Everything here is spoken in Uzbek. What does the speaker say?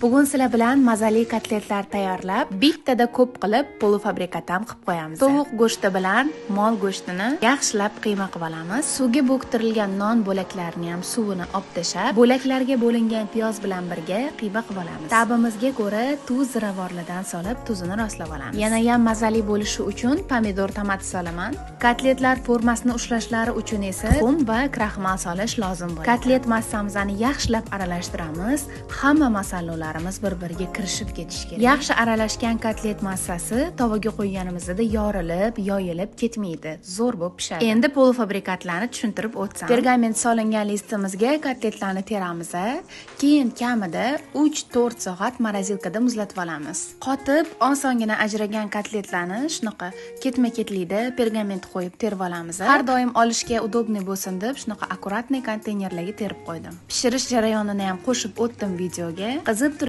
Bugun sizlar bilan mazali kotletlar tayyorlab, bittada ko'p qilib polufabrikat ham qilib qo'yamiz. Tovuq go'shti bilan mol go'shtini yaxshilab qiyma qilib olamiz. Suvga bo'ktirilgan non bo'laklarini ham suvini olib tashlab, bo'laklarga bo'lingan piyoz bilan birga qiyma qilib olamiz. Ta'bimizga ko'ra tuz ziravorlardan solib, tuzini rostlab olamiz. Yana ham mazali bo'lishi uchun pomidor, tomat solaman. Kotletlar formasini ushlashlari uchun esa tuxum va kraxmal solish lozim bo'ladi. Kotlet massamizni yaxshilab aralashtiramiz. Hamma masalliqlarimiz bir-biriga kirishib ketishi kerak. Yaxshi aralashgan kotlet massasi tovaga qo'yganimizda yorilib, yoyilib ketmaydi. Zo'r bo'lib pishadi. Endi polufabrikatlarni tushuntirib o'tsam. Pergament solingan listimizga kotletlarni teramiz, keyin kamida 3-4 soat morozilkada muzlatib olamiz. Qotib, osongina ajragan kotletlarni shunaqa ketma-ketlikda pergament qo'yib terib olamiz. Har doim olishga udobniy bo'lsin deb shunaqa akkuratniy konteynerlarga terib qo'ydim. Pishirish jarayonini ham qo'shib o'tdim videoga. Qizib